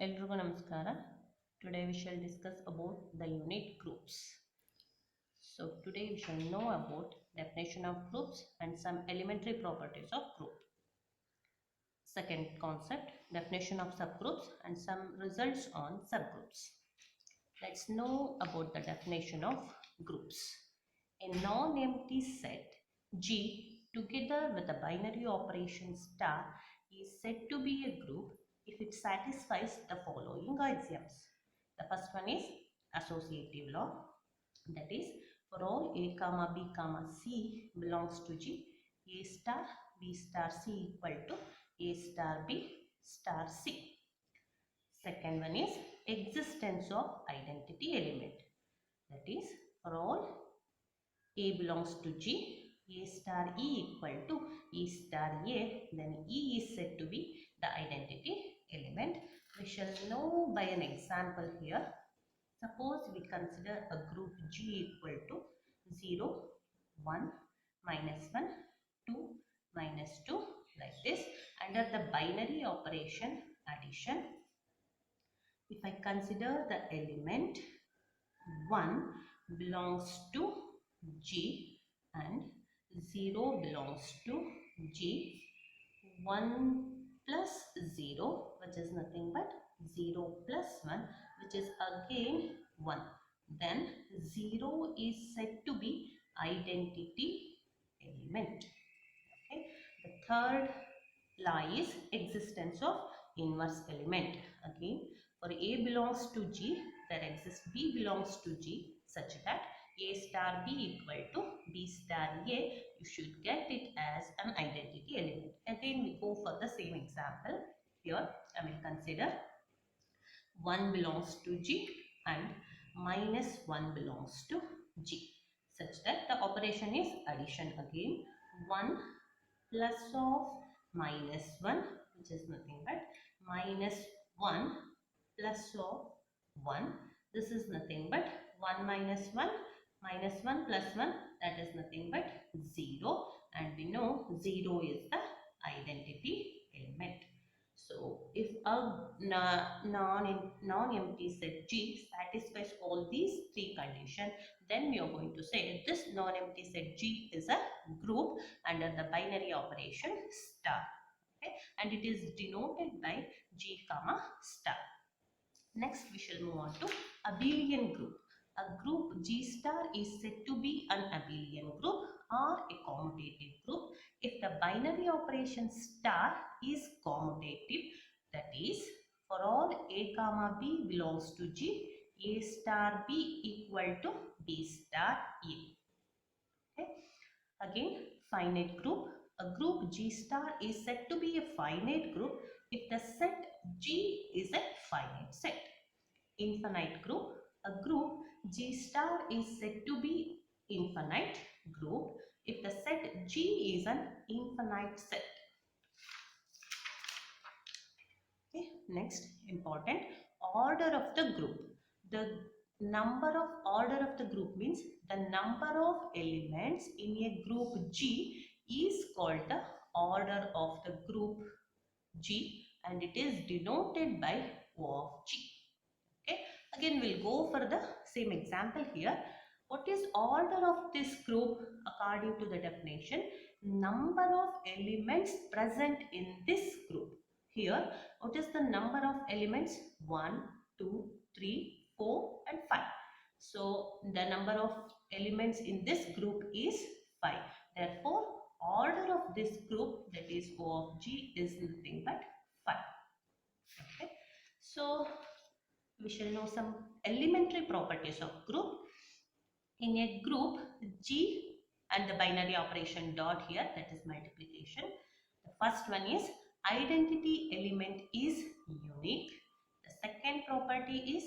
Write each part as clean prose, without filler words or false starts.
ಎಲ್ರಿಗೂ ನಮಸ್ಕಾರ. Today we shall discuss about the unit groups. So today we shall know about definition of groups and some elementary properties of group. Second concept, definition of subgroups and some results on subgroups. Let's know about the definition of groups. A non-empty set G together with a binary operation star is said to be a group if it satisfies the following axioms. The first one is associative law, that is, for all a comma b comma c belongs to G, a star b star c equal to a star b star c. Second one is existence of identity element, that is, for all a belongs to G, a star e equal to e star a, then e is said to be the identity element. We shall know by an example here. Suppose we consider a group G equal to 0, 1, minus 1, 2, minus 2, like this. Under the binary operation addition, if I consider the element 1 belongs to G and 0 belongs to G, 1 plus 0, which is nothing but 0 plus 1, which is again 1. Then 0 is said to be identity element. Okay. The third law is existence of inverse element. Again, for A belongs to G, there exists B belongs to G such that A star B equal to B star A. You should get it as an identity element. Again, we go for the same example. Here, I will consider 1 belongs to G and minus 1 belongs to G, such that the operation is addition again. 1 plus of minus 1, which is nothing but minus 1 plus of 1. This is nothing but 1 minus 1, minus 1 plus 1, that is nothing but 0. And we know 0 is the identity element. So if a non-empty set G satisfies all these three conditions, then we are going to say this non-empty set G is a group under the binary operation star. Okay, and it is denoted by G comma star. Next, we shall move on to abelian group. A group G star is said to be an abelian group or a commutative group if the binary operation star is commutative, that is, for all a comma b belongs to G, a star b equal to b star a. Okay. Again, finite group. A group G star is said to be a finite group if the set G is a finite set. Infinite group. A group G star is said to be infinite group if the set G is an infinite set. Okay. Next, important, order of the group. The number of order of the group means the number of elements in a group G is called the order of the group G, and it is denoted by O of G. Okay. Again, we'll go for the same example here. What is order of this group according to the definition? Number of elements present in this group. Here, what is the number of elements? 1, 2, 3, 4 and 5. So, the number of elements in this group is 5. Therefore, order of this group, that is O of G, is nothing but 5. Okay. So, we shall know some elementary properties of group. In a group G and the binary operation dot here, that is multiplication. The first one is identity element is unique. The second property is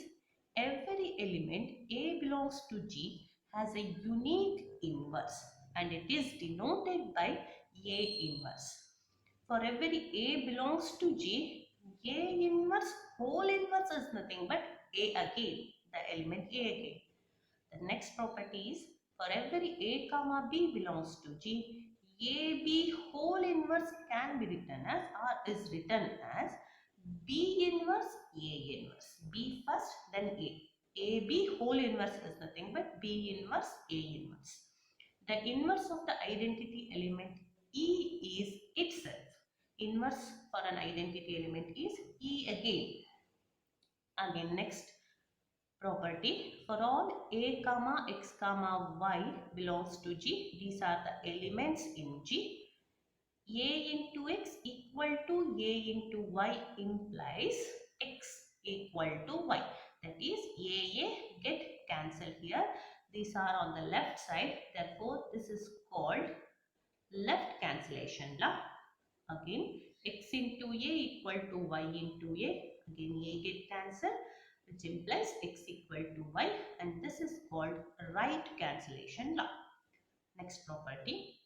every element A belongs to G has a unique inverse and it is denoted by A inverse. For every A belongs to G, A inverse whole inverse is nothing but A again, the element A again. The next property is for every A comma B belongs to G, AB whole inverse can be written as or is written as B inverse AA. first, then A. AB whole inverse is nothing but B inverse A inverse. The inverse of the identity element E is itself. Inverse for an identity element is E again. Again, next property, for all A comma X comma Y belongs to G, these are the elements in G. A into X equal to A into Y implies X equal to Y. That is, A get cancelled here. These are on the left side. Therefore, this is called left cancellation law. Again, X into A equal to Y into A. Again, A get cancelled, which implies X equal to Y. And this is called right cancellation law. Next property.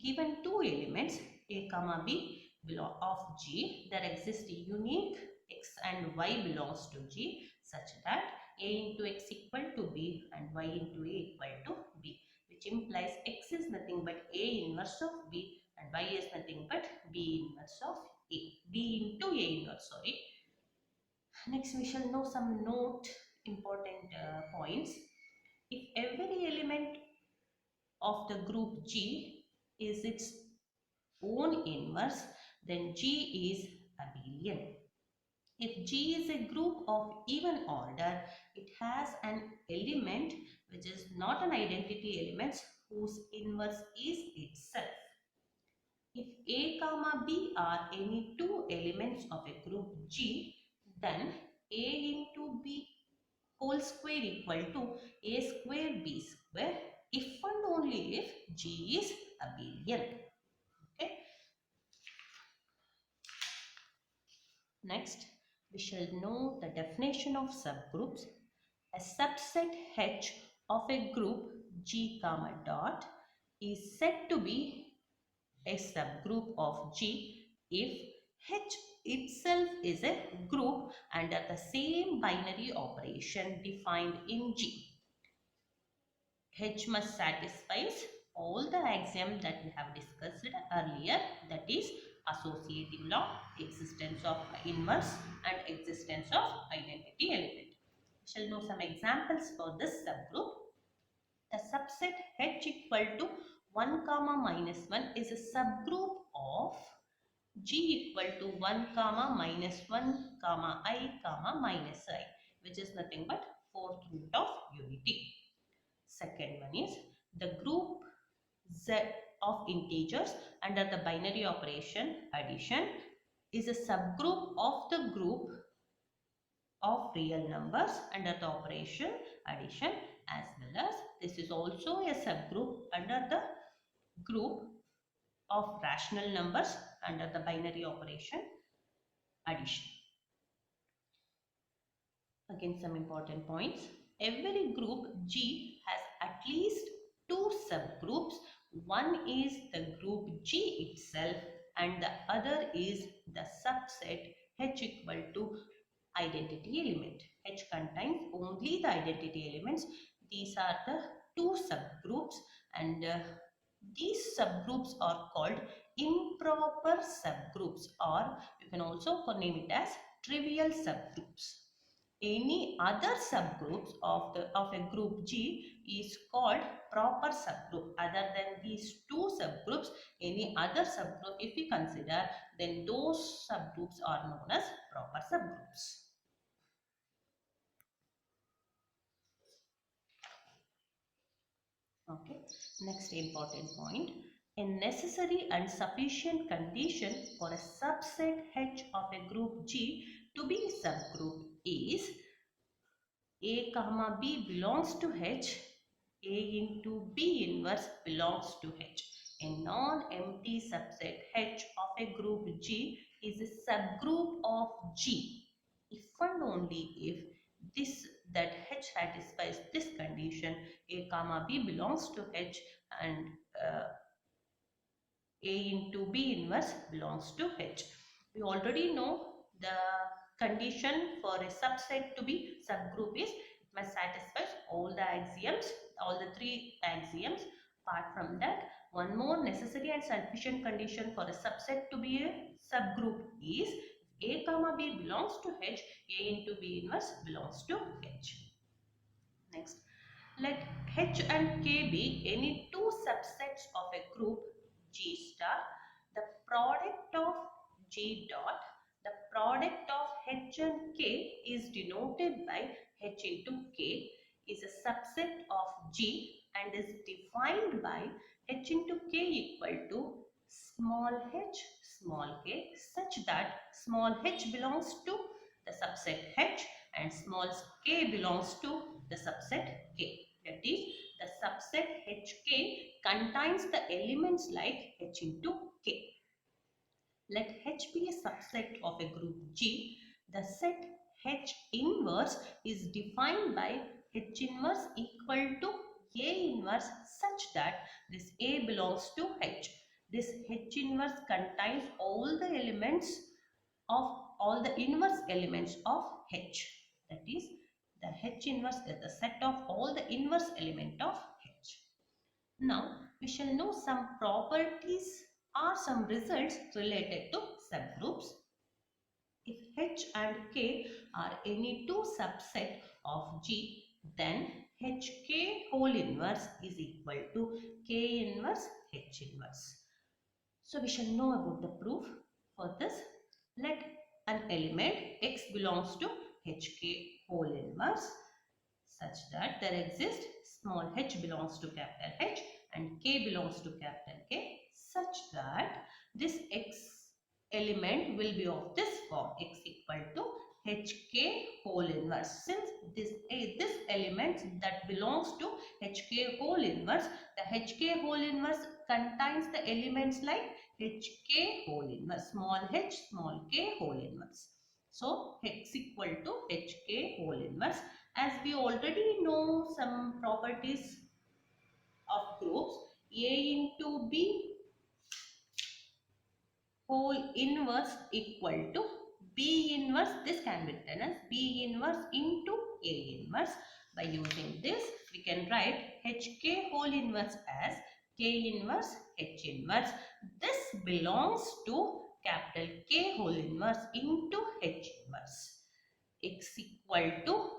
Given two elements A comma B belong of G, there exists a unique X and Y belongs to G such that A into X equal to B and Y into A equal to B, which implies X is nothing but A inverse of B and Y is nothing but B inverse of A. B into A inverse, sorry. Next we shall know some important points. If every element of the group G is its own inverse, then G is abelian. If G is a group of even order, it has an element which is not an identity element whose inverse is itself. If A comma B are any two elements of a group G, then A into B whole square equal to A square B square if and only if G is abelian. Okay. Next, we shall know the definition of subgroups. A subset H of a group G comma dot is said to be a subgroup of G if H itself is a group under the same binary operation defined in G. H must satisfy all the axioms that we have discussed earlier, that is associative law, existence of inverse and existence of identity element. We shall know some examples for this subgroup. The subset H equal to 1 comma minus 1 is a subgroup of G equal to 1 comma minus 1 comma I comma minus I, which is nothing but fourth root of unity. Second one is the group Z of integers under the binary operation addition is a subgroup of the group of real numbers under the operation addition, as well as this is also a subgroup under the group of rational numbers under the binary operation addition. Again, some important points. Every group G has at least two subgroups. One is the group G itself and the other is the subset H equal to identity element. H contains only the identity elements. These are the two subgroups, and these subgroups are called improper subgroups, or you can also name it as trivial subgroups. Any other subgroups of a group G is called proper subgroup. Other than these two subgroups, any other subgroup if we consider, then those subgroups are known as proper subgroups. Okay, next important point. A necessary and sufficient condition for a subset H of a group G to be subgroup is A comma B belongs to H, A into B inverse belongs to H. A non-empty subset H of a group G is a subgroup of G if and only if that H satisfies this condition. A comma B belongs to H and A into B inverse belongs to H. We already know the condition for a subset to be subgroup is it must satisfy all the axioms, all the three axioms. Apart from that, one more necessary and sufficient condition for a subset to be a subgroup is it A comma B belongs to H, A into B inverse belongs to H. Next, let H and K be any two subsets of a group G star. The product of G dot, the product of H and K is denoted by H into K, is a subset of G and is defined by H into K equal to small h small k, such that small h belongs to the subset H and small k belongs to the subset K. That is, the subset HK contains the elements like H into K. Let H be a subset of a group G. The set H inverse is defined by H inverse equal to A inverse such that this A belongs to H. This H inverse contains all the inverse elements of H. That is, the H inverse is the set of all the inverse element of H. Now, we shall know some properties or some results related to subgroups. If H and K are any two subset of G, then HK whole inverse is equal to K inverse H inverse. So, we shall know about the proof. For this, let an element X belongs to HK whole inverse such that there exists small h belongs to capital H and K belongs to capital K, such that this X element will be of this form, X equal to HK whole inverse. Since this element that belongs to HK whole inverse, the HK whole inverse contains the elements like HK whole inverse, small h, small k whole inverse. So, X equal to HK whole inverse. As we already know some properties of groups, A into B whole inverse equal to B inverse. This can be written as B inverse into A inverse. By using this, we can write HK whole inverse as K inverse H inverse. This belongs to capital K whole inverse into H inverse. X equal to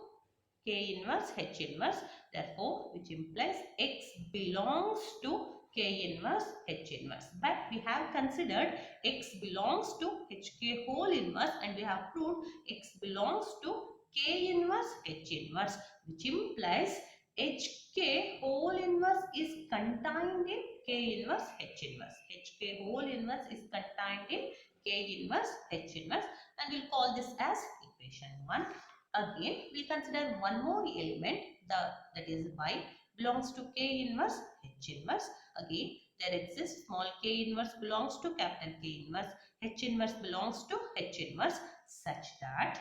K inverse H inverse, therefore which implies X belongs to K inverse H inverse. But we have considered X belongs to HK whole inverse and we have proved X belongs to K inverse H inverse, which implies HK whole inverse is contained in K inverse H inverse. HK whole inverse is contained in K inverse H inverse, and we'll call this as equation 1. Again, we'll consider one more element, that is Y belongs to K inverse H inverse. Again, there exists small k inverse belongs to capital K inverse, H inverse belongs to H inverse, such that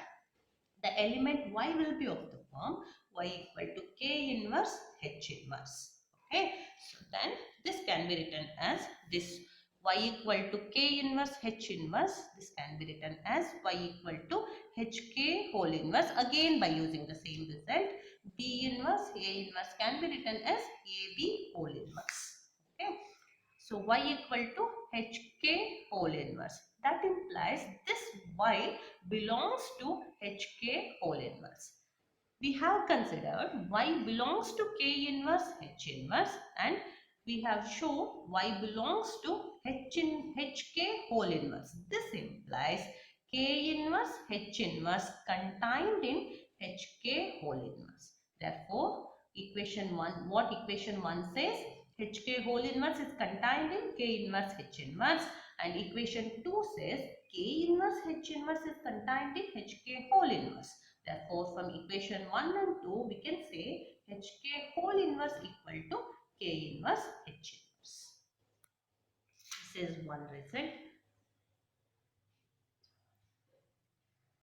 the element Y will be of the form Y equal to K inverse H inverse. Okay, so then this can be written as this, Y equal to K inverse H inverse. This can be written as Y equal to HK whole inverse. Again, by using the same result, B inverse A inverse can be written as AB whole inverse. Okay, so Y equal to HK whole inverse. That implies this Y belongs to HK whole inverse. We have considered Y belongs to K inverse H inverse and we have shown Y belongs to HK whole inverse. This implies K inverse H inverse contained in HK whole inverse. Therefore, equation 1, what equation 1 says? HK whole inverse is contained in K inverse H inverse, and equation 2 says K inverse H inverse is contained in HK whole inverse. Therefore, from equation 1 and 2, we can say HK whole inverse equal to K inverse H inverse. This is one result.